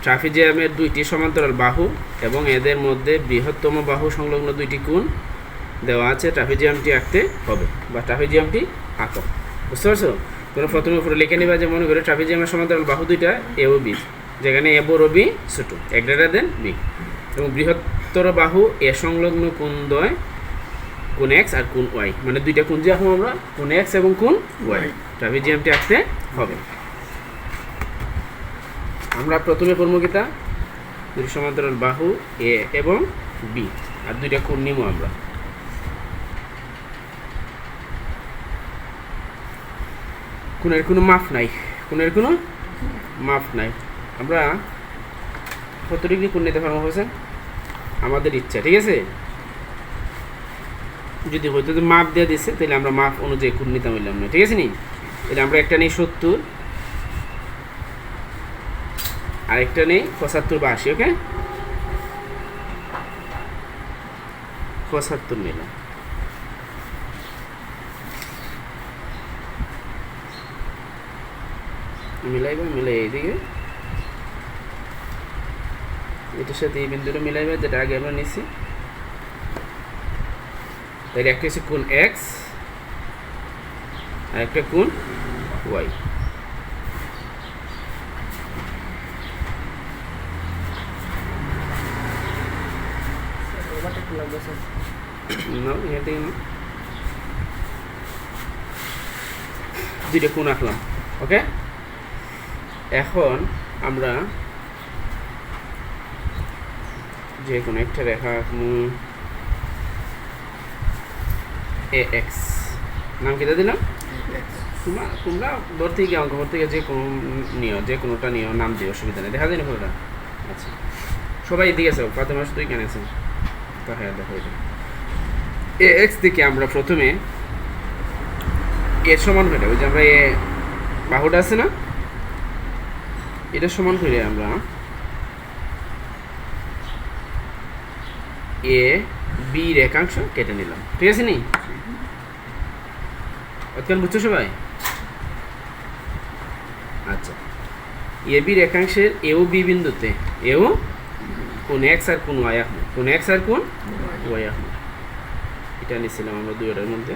ট্রাপিজিয়ামের দুইটি সমান্তরাল বাহু এবং এদের মধ্যে বৃহত্তম বাহু সংলগ্ন দুইটি কোণ দেওয়া আছে, ট্রাপিজিয়ামটি আঁকতে হবে বা ট্রাপিজিয়ামটি আঁকো। বুঝতে পারছো? তোমরা প্রথমে উপরে লিখে নিবা যে মনে করে ট্রাপিজিয়ামের সমান্তরাল বাহু দুইটা এ ও বি, যেখানে এ বড় বি ছোট, এ গ্রেটার দেন বি, এবং বৃহত্তর বাহু এ সংলগ্ন কোণ দ্বয়, কোণ এক্স আর কোণ ওয়াই, মানে দুইটা কোণ যে এখন আমরা কোণ এক্স এবং কোণ ওয়াই, ট্রাপিজিয়ামটি আঁকতে হবে। আমরা প্রথমে পড়ব কিতা, দুই সমান্তরাল বাহু এ এবং বি আর দুইটা কোণ নিব আমরা। কোণের কোনো মাপ নাই, কোণের কোনো মাপ নাই। আমরা কত ডিগ্রি কোণ নিতে পারবো বলছেন আমাদের ইচ্ছা, ঠিক আছে? যদি হয়তো মাপ দিয়ে দিচ্ছে তাহলে আমরা মাপ অনুযায়ী কোণ নিতে পারলাম না, ঠিক আছে নি? তাহলে আমরা একটা নেই 70 আর একটা নেই 75 বা 80, ওকে? 75 নিলাম। মিলাইবা, মিলাই এইদিকে এটার সাথে এই বিন্দুটা মিলাইবা যেটা আগে আমরা নিচ্ছি। তাই একটা হচ্ছে কোণ এক্স আর একটা কোণ ওয়াই। দুইটা কোণ আঁকলাম, ওকে? এখন আমরা যে কোনো একটা রেখা আঁকবো, এ এক্স নাম কেটে দিলাম। তোমরা ঘর থেকে অঙ্ক ঘর থেকে যে কোনো নিও, যে কোনোটা নিও, নাম দিও, অসুবিধা নেই। দেখা যায় না কোনোটা? আচ্ছা, সবাই এদিকে আছে, ফাতেমা শুধু কেন আছে? হ্যাঁ দেখো, এটা এ এক্স থেকে আমরা প্রথমে এর সমান করে, ওই যে আমরা এ বাহুটা আছে না, এটা সমান করে আমরা এ বি রেখাংশ কেটে নিলাম, ঠিক আছে নি? অতক্ষণ বুঝছো সবাই? আচ্ছা, এ বি রেখাংশের এও বি বিন্দুতে এও কোণ এক্স আর কোণ ওয়াই আঁকবো, কোণ এক্স আর কোণ ওয়াই আঁকবো। এটা নিয়েছিলাম আমরা দুইটার মধ্যে।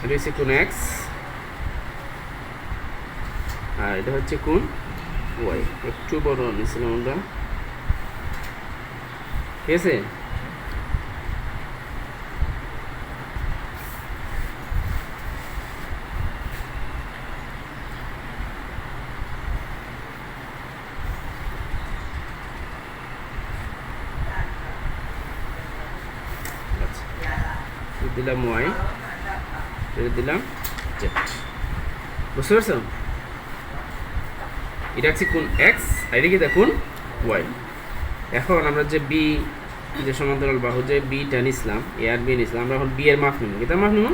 এটা হচ্ছে কোণ এক্স আর এটা হচ্ছে কোণ ওয়াই। একটু বড় নিয়েছিলাম আমরা, ঠিক আছে? দিলাম ওয়াই, দিলাম জেড। বুঝতে পারছো? এটা হচ্ছে কোণ এক্স আর এটা কি দেখুন ওয়াই। এখন আমরা যে বি, যে সমান্তরাল বাহু যে বিটা নিছিলাম, এ আর বি নিছিলাম, আমরা এখন বি এর মাপ নেব। কিতার মাপ নেব?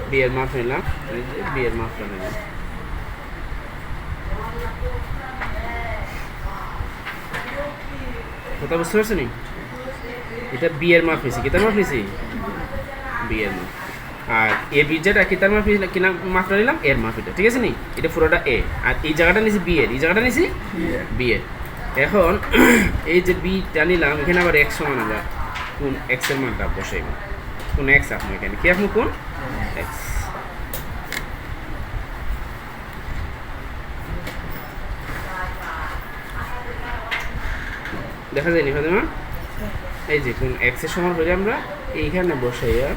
বি এর মাপ নিলাম, বি এর মাপটা নিলাম। কথা বুঝতে পারছো নি? এটা বি এর মাপ নিছি। কিতার মাপ নিছি? বি এর মাপ। আর এ বি যেটা কিতার মাপ নিলাম, কি নাম মাপটা নিলাম? এর মাপ। এটা ঠিক আছে নি? এটা পুরোটা এ, আর এই জায়গাটা নিছি বি এর, এই জায়গাটা নিছি বি এর। এখন এই যে বিটা নিলাম, এখানে আবার এক্স সমান আমরা কোন এক্স এর মানটা বসাইব। কোন এক্স আপনি এখানে কি আপনি কোন এক্স। দেখা যায় নি ফাতেমা? এই যে কোন এক্স এর সমান হলে আমরা এইখানে বসাইয়া,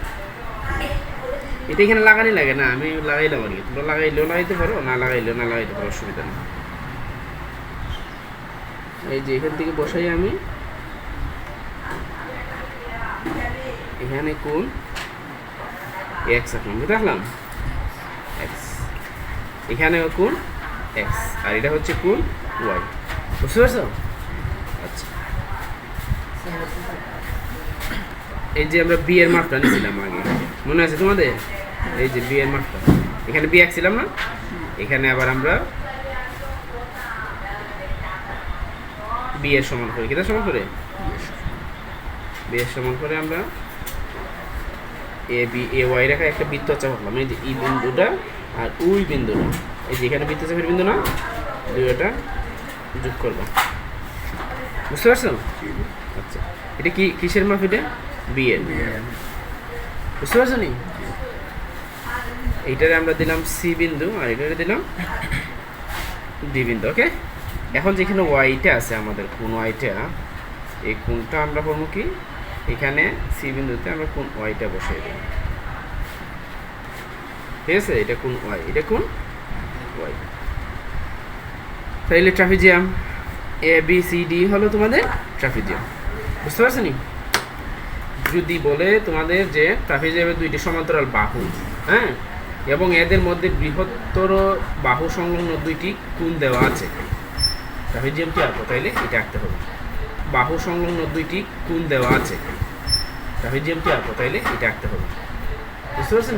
এটা এখানে লাগানি লাগে না, আমি লাগাইলাম আর কি। তোমরা লাগাইলেও লাগাইতে পারো, না লাগাইলেও না লাগাইতে পারো, অসুবিধা নেই। এই যে এখান থেকে বসাই আমি এখানে কোন এক্স আঁকলাম, বুঝতে পারলাম? এক্স এখানে কোন এক্স আর এটা হচ্ছে কোন ওয়াই। বুঝতে পারছো? আচ্ছা, এই যে আমরা বি এর মাপটা নিয়েছিলাম আগে, মনে আছে তোমাদের? এই যে বি এর মাপটা এখানে বি আঁকছিলাম না, এখানে আবার আমরা বি এর সমান করে কিটা সমান করে বি এর সমান করে আমরা এ বি এ ওয়াই রেখা একটা বৃত্তচাপ আঁকলাম। এই যে ই বিন্দুটা আর ওই বিন্দুটা, এই যে এখানে বৃত্তচাপের বিন্দু না, দুইটা যোগ করবা। বুঝতে পারছো? আচ্ছা, এটা কি কিসের মাপ? এটা বি এর। বুঝতে পারছো নি? এইটারে আমরা দিলাম সি বিন্দু আর এটারে দিলাম ডি বিন্দু। ওকে, এখন যেখানে ওয়াইটা আছে আমাদের কোন ওয়াইটা, এই কোনটা আমরা করবো কি, এখানে সি বিন্দুতে আমরা কোন ওয়াইটা বসিয়ে দেব। ঠিক আছে, এটা কোন ওয়াই, এটা কোন ওয়াই। তাইলে trapezium A B C D হলো তোমাদের ট্রাপিজিয়াম। বুঝতে পারছো নি? যদি বলে তোমাদের যে ট্রাপিজিয়ামের দুইটি সমান্তরাল বাহু, হ্যাঁ, এবং এদের মধ্যে বৃহত্তর বাহু সংলগ্ন দুইটি কোণ দেওয়া আছে, ট্রাপিজিয়ামটি আঁকো, তাইলে এটা আঁকতে হবে। বাহু সংলগ্ন দুইটি কোণ দেওয়া আছে, ট্রাপিজিয়ামটি আঁকো, তাইলে এটা আঁকতে হবে। বুঝতে পারছেন?